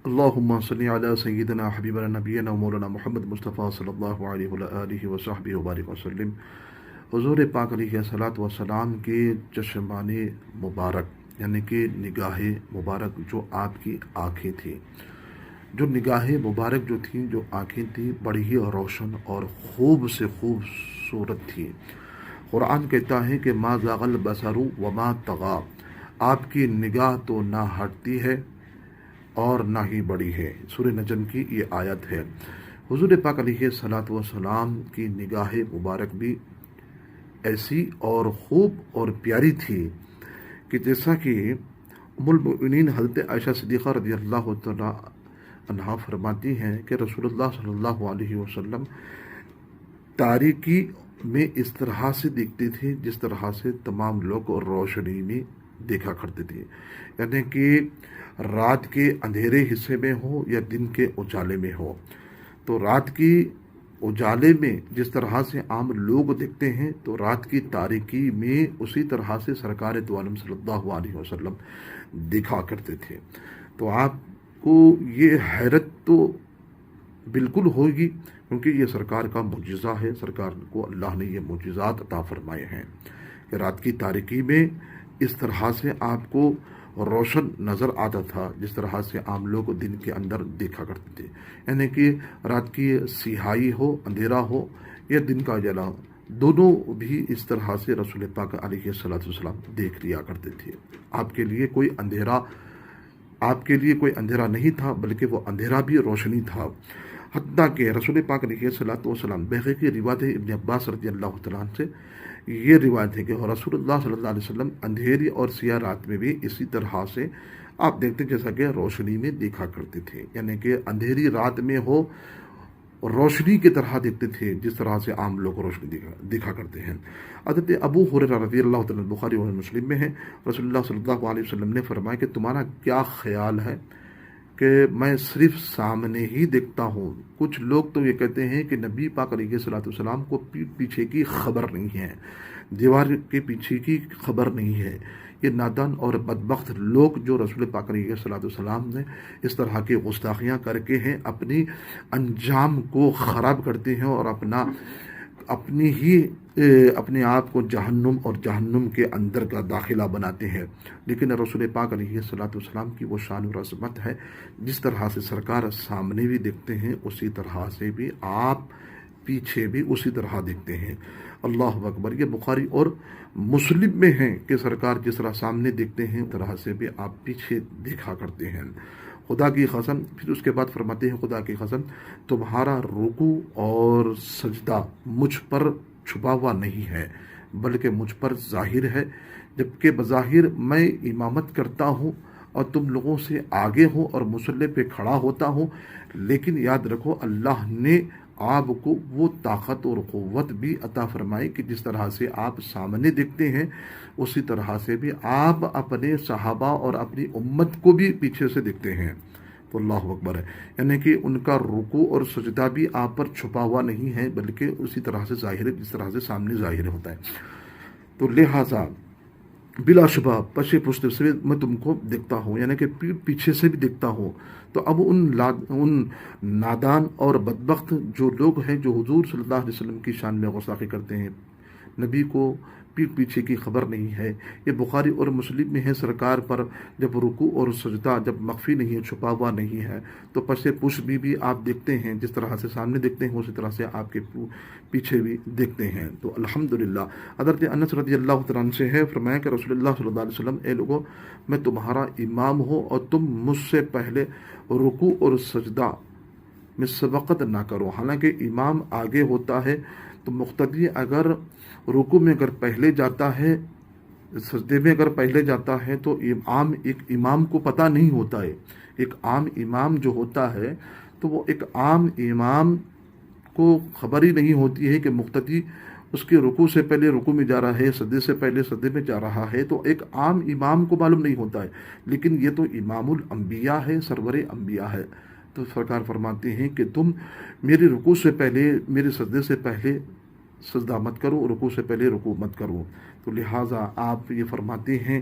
اللہم صلی علی سیدنا حبیبنا نبینا و مولانا محمد مصطفیٰ صلی اللہ علیہ وآلہ وصحبہ وبارک وسلم۔ حضور پاک علیہ الصلوۃ والسلام کے چشمان مبارک یعنی کہ نگاہ مبارک جو آپ کی آنکھیں تھیں، جو نگاہ مبارک جو تھیں، جو آنکھیں تھیں، بڑی ہی روشن اور خوب سے خوبصورت تھیں۔ قرآن کہتا ہے کہ ما زاغ البصر وما طغی، آپ کی نگاہ تو نہ ہٹتی ہے اور نہ ہی بڑی ہے۔ سورہ نجم کی یہ آیت ہے۔ حضور پاک علیہ الصلوۃ والسلام کی نگاہ مبارک بھی ایسی اور خوب اور پیاری تھی کہ جیسا کہ ام المؤمنین حضرت عائشہ صدیقہ رضی اللہ تعالی عنہا فرماتی ہیں کہ رسول اللہ صلی اللہ علیہ وسلم تاریکی میں اس طرح سے دیکھتے تھے جس طرح سے تمام لوگ روشنی میں دیکھا کرتے تھے، یعنی کہ رات کے اندھیرے حصے میں ہو یا دن کے اجالے میں ہو۔ تو رات کی اجالے میں جس طرح سے عام لوگ دیکھتے ہیں تو رات کی تاریکی میں اسی طرح سے سرکار دو عالم صلی اللہ علیہ وسلم دیکھا کرتے تھے۔ تو آپ کو یہ حیرت تو بالکل ہوگی، کیونکہ یہ سرکار کا معجزہ ہے۔ سرکار کو اللہ نے یہ معجزات عطا فرمائے ہیں کہ رات کی تاریکی میں اس طرح سے آپ کو روشن نظر آتا تھا جس طرح سے عام لوگ دن کے اندر دیکھا کرتے تھے، یعنی کہ رات کی سیاہی ہو، اندھیرا ہو یا دن کا اجالا، دونوں بھی اس طرح سے رسول پاک علیہ الصلوۃ والسلام دیکھ لیا کرتے تھے۔ آپ کے لیے کوئی اندھیرا نہیں تھا، بلکہ وہ اندھیرا بھی روشنی تھا۔ حتیٰ کہ رسول پاک علیہ الصلوۃ والسلام، بحقیقی کی روایت ہے ابن عباس رضی اللہ تعالیٰ عنہ سے یہ روایت ہے کہ رسول اللہ صلی اللہ علیہ وسلم اندھیری اور سیاہ رات میں بھی اسی طرح سے آپ دیکھتے جیسا کہ روشنی میں دیکھا کرتے تھے، یعنی کہ اندھیری رات میں ہو روشنی کی طرح دیکھتے تھے جس طرح سے عام لوگ روشنی دیکھا کرتے ہیں۔ حضرت ابو ہریرہ رضی اللہ تعالیٰ بخاری اور مسلم میں ہے، رسول اللہ صلی اللہ علیہ وسلم نے فرمایا کہ تمہارا کیا خیال ہے کہ میں صرف سامنے ہی دیکھتا ہوں؟ کچھ لوگ تو یہ کہتے ہیں کہ نبی پاک علیہ الصلوۃ والسلام کو پیچھے کی خبر نہیں ہے، دیوار کے پیچھے کی خبر نہیں ہے۔ یہ نادان اور بدبخت لوگ جو رسول پاک علیہ الصلوۃ والسلام نے اس طرح کی گستاخیاں کر کے ہیں اپنی انجام کو خراب کرتے ہیں اور اپنے آپ کو جہنم اور جہنم کے اندر کا داخلہ بناتے ہیں۔ لیکن رسول پاک علیہ الصلوۃ والسلام کی وہ شان و عظمت ہے، جس طرح سے سرکار سامنے بھی دیکھتے ہیں اسی طرح سے بھی آپ پیچھے بھی اسی طرح دیکھتے ہیں۔ اللہ اکبر۔ یہ بخاری اور مسلم میں ہیں کہ سرکار جس طرح سامنے دیکھتے ہیں اس طرح سے بھی آپ پیچھے دیکھا کرتے ہیں۔ خدا کی قسم، پھر اس کے بعد فرماتے ہیں خدا کی قسم تمہارا رکوع اور سجدہ مجھ پر چھپا ہوا نہیں ہے بلکہ مجھ پر ظاہر ہے، جبکہ بظاہر میں امامت کرتا ہوں اور تم لوگوں سے آگے ہوں اور مصلی پہ کھڑا ہوتا ہوں، لیکن یاد رکھو اللہ نے آپ کو وہ طاقت اور قوت بھی عطا فرمائی کہ جس طرح سے آپ سامنے دیکھتے ہیں اسی طرح سے بھی آپ اپنے صحابہ اور اپنی امت کو بھی پیچھے سے دیکھتے ہیں۔ تو اللہ اکبر ہے، یعنی کہ ان کا رکوع اور سجدہ بھی آپ پر چھپا ہوا نہیں ہے بلکہ اسی طرح سے ظاہر ہے جس طرح سے سامنے ظاہر ہوتا ہے۔ تو لہٰذا بلا شبہ پشے پشت سے میں تم کو دیکھتا ہوں، یعنی کہ پیچھے سے بھی دیکھتا ہوں۔ تو اب ان نادان اور بدبخت جو لوگ ہیں جو حضور صلی اللہ علیہ وسلم کی شان میں گستاخی کرتے ہیں، نبی کو پیٹھ پیچھے کی خبر نہیں ہے، یہ بخاری اور مسلم میں ہے، سرکار پر جب رکوع اور سجدہ جب مخفی نہیں ہے، چھپا ہوا نہیں ہے، تو پس پش بھی آپ دیکھتے ہیں، جس طرح سے سامنے دیکھتے ہیں اسی طرح سے آپ کے پیچھے بھی دیکھتے ہیں۔ تو الحمدللہ حضرت انس رضی اللہ تعالیٰ عنہ سے ہے، فرمایا کہ رسول اللہ صلی اللہ علیہ وسلم، اے لوگو میں تمہارا امام ہوں اور تم مجھ سے پہلے رکوع اور سجدہ میں سبقت نہ کرو۔ حالانکہ امام آگے ہوتا ہے تو مقتدی اگر رکوع میں اگر پہلے جاتا ہے، سجدے میں اگر پہلے جاتا ہے تو ایک امام کو پتہ نہیں ہوتا ہے۔ ایک عام امام جو ہوتا ہے تو وہ ایک عام امام کو خبر ہی نہیں ہوتی ہے کہ مقتدی اس کے رکوع سے پہلے رکوع میں جا رہا ہے، سجدے سے پہلے سجدے میں جا رہا ہے، تو ایک عام امام کو معلوم نہیں ہوتا ہے۔ لیکن یہ تو امام الانبیاء ہے، سرور انبیاء ہے۔ تو سرکار فرماتے ہیں کہ تم میرے رکوع سے پہلے، میرے سجدے سے پہلے سجدہ مت کرو، رکوع سے پہلے رکوع مت کرو۔ تو لہٰذا آپ یہ فرماتے ہیں